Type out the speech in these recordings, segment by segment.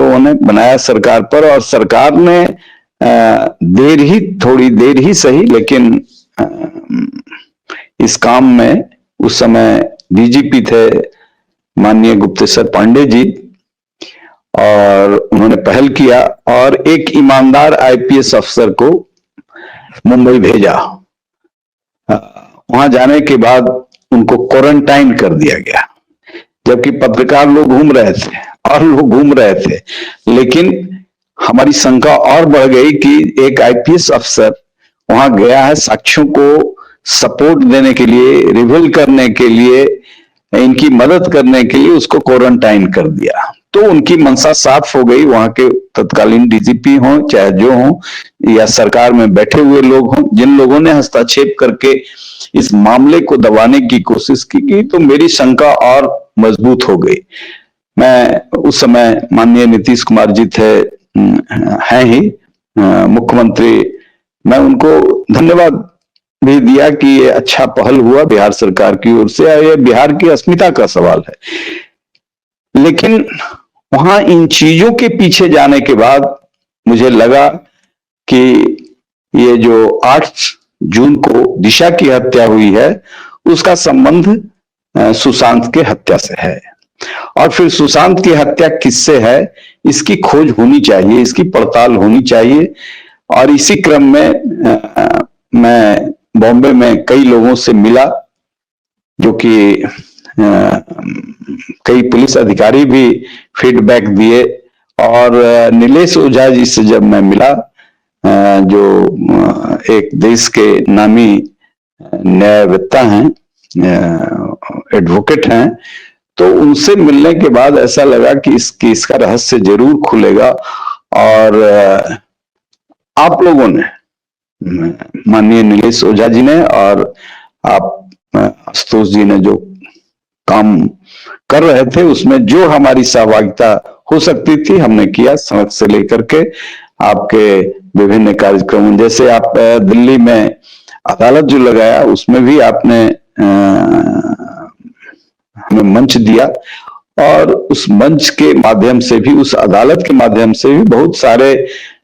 लोगों ने बनाया सरकार पर, और सरकार ने थोड़ी देर ही सही, लेकिन इस काम में उस समय डीजीपी थे माननीय गुप्तेश्वर पांडे जी, और उन्होंने पहल किया और एक ईमानदार आईपीएस अफसर को मुंबई भेजा। वहां जाने के बाद उनको क्वारंटाइन कर दिया गया, जबकि पत्रकार लोग घूम रहे थे और लोग घूम रहे थे। लेकिन हमारी शंका और बढ़ गई कि एक आईपीएस अफसर वहां गया है साक्ष्यों को सपोर्ट देने के लिए, रिवील करने के लिए, इनकी मदद करने के लिए उसको क्वारंटाइन कर दिया। तो उनकी मंशा साफ हो गई, वहां के तत्कालीन डीजीपी हों चाहे जो हों या सरकार में बैठे हुए लोग हों, जिन लोगों ने हस्तक्षेप करके इस मामले को दबाने की कोशिश की, तो मेरी शंका और मजबूत हो गई। मैं उस समय माननीय नीतीश कुमार जी थे, हैं ही मुख्यमंत्री, मैं उनको धन्यवाद भी दिया कि ये अच्छा पहल हुआ बिहार सरकार की ओर से, ये बिहार की अस्मिता का सवाल है। लेकिन वहां इन चीजों के पीछे जाने के बाद मुझे लगा कि ये जो 8 जून को दिशा की हत्या हुई है उसका संबंध सुशांत के हत्या से है, और फिर सुशांत की हत्या किससे है इसकी खोज होनी चाहिए, इसकी पड़ताल होनी चाहिए। और इसी क्रम में मैं बॉम्बे में कई लोगों से मिला, जो कि कई पुलिस अधिकारी भी फीडबैक दिए, और नीलेश ओझा जी से जब मैं मिला, जो एक देश के नामी न्यायवेत्ता हैं, एडवोकेट हैं, तो उनसे मिलने के बाद ऐसा लगा कि इस केस का रहस्य जरूर खुलेगा। और आप लोगों ने, माननीय नीलेश ओझा जी ने और आप आशुतोष जी ने जो काम कर रहे थे उसमें जो हमारी सहभागिता हो सकती थी हमने किया, सड़क से लेकर के आपके विभिन्न कार्यक्रमों, जैसे आप दिल्ली में अदालत जो लगाया उसमें भी आपने हमें मंच दिया, और उस मंच के माध्यम से भी, उस अदालत के माध्यम से भी बहुत सारे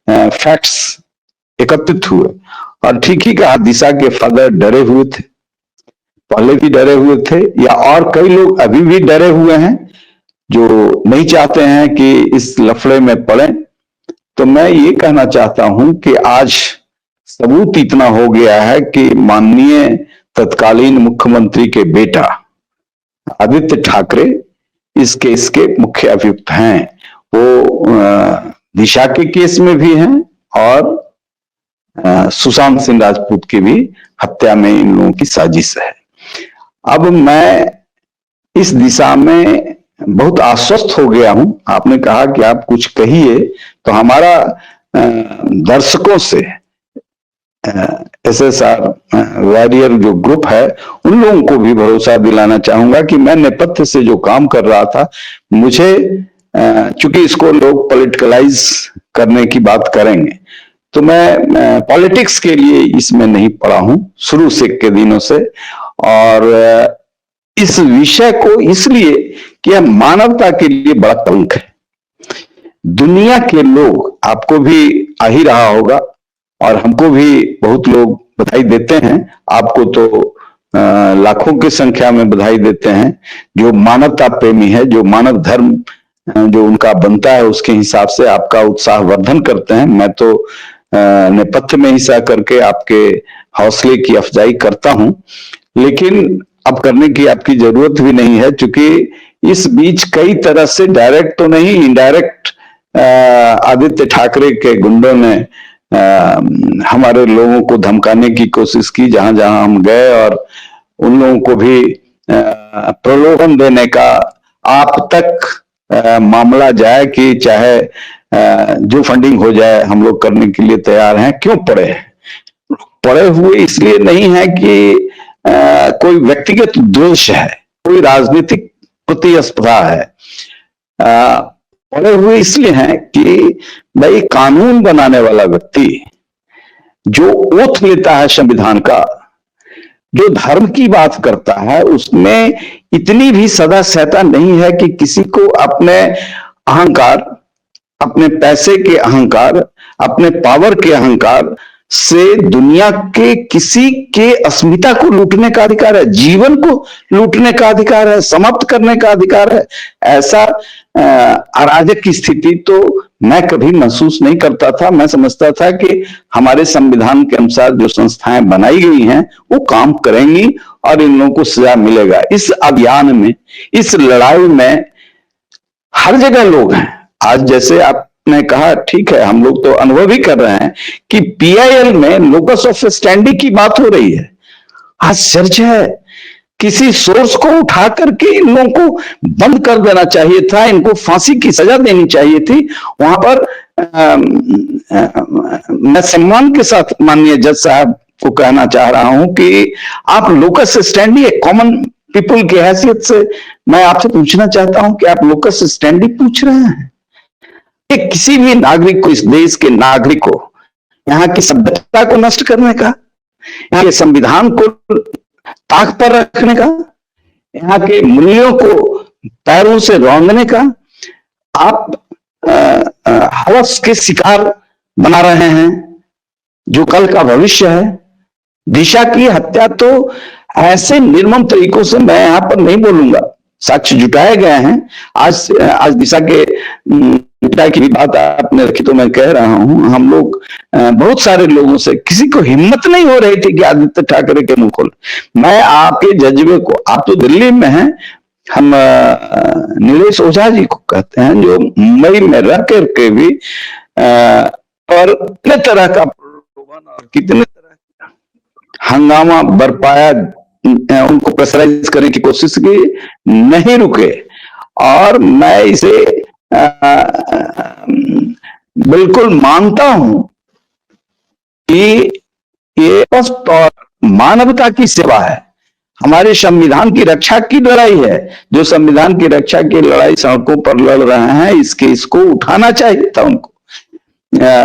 फैक्ट्स एकत्रित हुए। और ठीक ही कहा, दिशा के फादर डरे हुए थे, पहले भी डरे हुए थे, या और कई लोग अभी भी डरे हुए हैं जो नहीं चाहते हैं कि इस लफड़े में पड़े। तो मैं ये कहना चाहता हूं कि आज सबूत इतना हो गया है कि माननीय तत्कालीन मुख्यमंत्री के बेटा आदित्य ठाकरे इस केस के मुख्य अभियुक्त हैं। वो दिशा के केस में भी हैं और सुशांत सिंह राजपूत की भी हत्या में इन लोगों की साजिश है। अब मैं इस दिशा में बहुत आश्वस्त हो गया हूं। आपने कहा कि आप कुछ कहिए, तो हमारा दर्शकों से एसएसआर वॉरियर जो ग्रुप है उन लोगों को भी भरोसा दिलाना चाहूंगा कि मैं नेपथ्य से जो काम कर रहा था, मुझे चूंकि इसको लोग पॉलिटिकलाइज करने की बात करेंगे, तो मैं पॉलिटिक्स के लिए इसमें नहीं पड़ा हूं शुरू से के दिनों से। और इस विषय को इसलिए कि यह मानवता के लिए बड़ा कलंक है। दुनिया के लोग, आपको भी आ ही रहा होगा और हमको भी बहुत लोग बधाई देते हैं, आपको तो लाखों की संख्या में बधाई देते हैं, जो मानवता प्रेमी है, जो मानव धर्म जो उनका बनता है उसके हिसाब से आपका उत्साह वर्धन करते हैं। मैं तो नेपथ्य में हिस्सा करके आपके हौसले की अफजाई करता हूं, लेकिन अब करने की आपकी जरूरत भी नहीं है, क्योंकि इस बीच कई तरह से डायरेक्ट तो नहीं, इनडायरेक्ट आदित्य ठाकरे के गुंडों ने हमारे लोगों को धमकाने की कोशिश की जहां जहां हम गए, और उन लोगों को भी प्रलोभन देने का आप तक मामला जाए कि चाहे जो फंडिंग हो जाए हम लोग करने के लिए तैयार हैं। क्यों पड़े हैं? पड़े हुए इसलिए नहीं है कि कोई व्यक्तिगत द्वेष है, कोई राजनीतिक प्रतिस्पर्धा है, पड़े हुए इसलिए हैं कि भाई कानून बनाने वाला व्यक्ति जो ओथ लेता है संविधान का, जो धर्म की बात करता है, उसमें इतनी भी सदा सहता नहीं है कि किसी को अपने अहंकार, अपने पैसे के अहंकार, अपने पावर के अहंकार से दुनिया के किसी के अस्मिता को लूटने का अधिकार है, जीवन को लूटने का अधिकार है, समाप्त करने का अधिकार है। ऐसा अराजक की स्थिति तो मैं कभी महसूस नहीं करता था। मैं समझता था कि हमारे संविधान के अनुसार जो संस्थाएं बनाई गई हैं वो काम करेंगी और इन लोगों को सजा मिलेगा। इस अभियान में, इस लड़ाई में हर जगह लोग हैं। आज जैसे आपने कहा, ठीक है, हम लोग तो अनुभव ही कर रहे हैं कि पीआईएल में लोकस ऑफ स्टैंडी की बात हो रही है। आश्चर्य है, किसी सोर्स को उठा करके इन लोगों को बंद कर देना चाहिए था, इनको फांसी की सजा देनी चाहिए थी। वहां पर मैं सम्मान के साथ माननीय जज साहब को कहना चाह रहा हूं कि आप लोकस स्टैंडी, एक कॉमन पीपल की हैसियत से मैं आपसे पूछना चाहता हूं कि आप लोकस स्टैंडी पूछ रहे हैं कि किसी भी नागरिक को, इस देश के नागरिक को, यहाँ की सभ्यता को नष्ट करने का, यहाँ के संविधान को ताक पर रखने का, यहाँ के मूल्यों को पैरों से रौंदने का आप हवस के शिकार बना रहे हैं जो कल का भविष्य है। दिशा की हत्या तो ऐसे निर्मम तरीकों से मैं यहां पर नहीं बोलूंगा, साक्ष्य जुटाए गए हैं। आज दिशा के पिता की भी बात आपने रखी तो मैं कह रहा हूं, हम लोग बहुत सारे लोगों से, किसी को हिम्मत नहीं हो रही थी कि आदित्य ठाकरे के मुंह खोल। मैं आपके जज्बे को, आप तो दिल्ली में हैं, हम नीलेश ओझा जी को कहते हैं जो मुंबई में रह करके भी और कितने तरह का प्रलोभन और कितने तरह का हंगामा बरपाया, उनको प्रेशराइज करने की कोशिश की, नहीं रुके। और मैं इसे बिल्कुल मानता हूं कि ये स्पष्ट और मानवता की सेवा है, हमारे संविधान की रक्षा की लड़ाई है। जो संविधान की रक्षा की लड़ाई सड़कों पर लड़ रहे हैं, इसको उठाना चाहिए था उनको।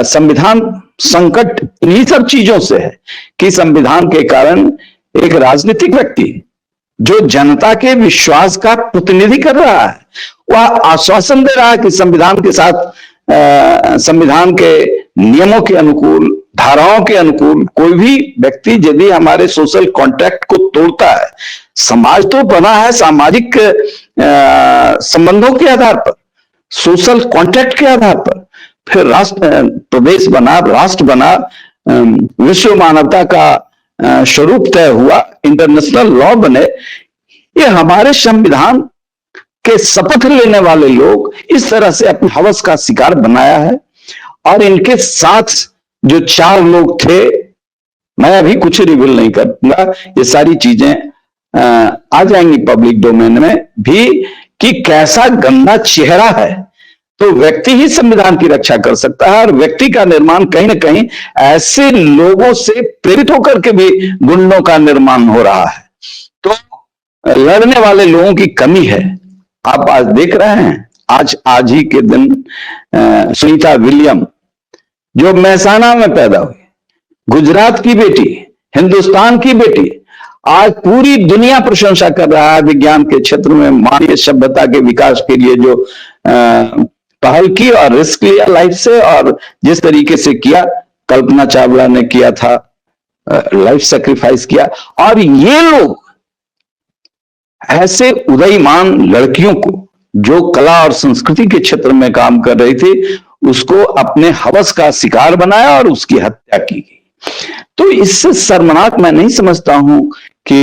संविधान संकट इन्हीं सब चीजों से है कि संविधान के कारण एक राजनीतिक व्यक्ति जो जनता के विश्वास का प्रतिनिधि कर रहा है, वह आश्वासन दे रहा है कि संविधान के साथ, संविधान के नियमों के अनुकूल, धाराओं के अनुकूल कोई भी व्यक्ति यदि हमारे सोशल कॉन्ट्रैक्ट को तोड़ता है, समाज तो बना है सामाजिक संबंधों के आधार पर, सोशल कॉन्ट्रैक्ट के आधार पर, फिर राष्ट्र, प्रदेश बना, राष्ट्र बना, विश्व मानवता का स्वरूप तय हुआ, इंटरनेशनल लॉ बने। ये हमारे संविधान के शपथ लेने वाले लोग इस तरह से अपने हवस का शिकार बनाया है। और इनके साथ जो 4 लोग थे, मैं अभी कुछ रिवील नहीं करूंगा, ये सारी चीजें आ जाएंगी पब्लिक डोमेन में भी कि कैसा गंदा चेहरा है। तो व्यक्ति ही संविधान की रक्षा कर सकता है, और व्यक्ति का निर्माण कहीं ना कहीं ऐसे लोगों से प्रेरित होकर के भी गुंडों का निर्माण हो रहा है। तो लड़ने वाले लोगों की कमी है। आप आज देख रहे हैं, आज ही के दिन सुनीता विलियम जो मेहसाना में पैदा हुई, गुजरात की बेटी, हिंदुस्तान की बेटी, आज पूरी दुनिया प्रशंसा कर रहा है विज्ञान के क्षेत्र में मानवीय सभ्यता के विकास के लिए जो पहल की और रिस्क लिया लाइफ से, और जिस तरीके से किया, कल्पना चावला ने किया था, लाइफ सेक्रीफाइस किया। और ये लोग ऐसे उदयमान लड़कियों को जो कला और संस्कृति के क्षेत्र में काम कर रही थी, उसको अपने हवस का शिकार बनाया और उसकी हत्या की गई। तो इससे शर्मनाक मैं नहीं समझता हूं कि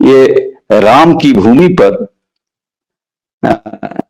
ये राम की भूमि पर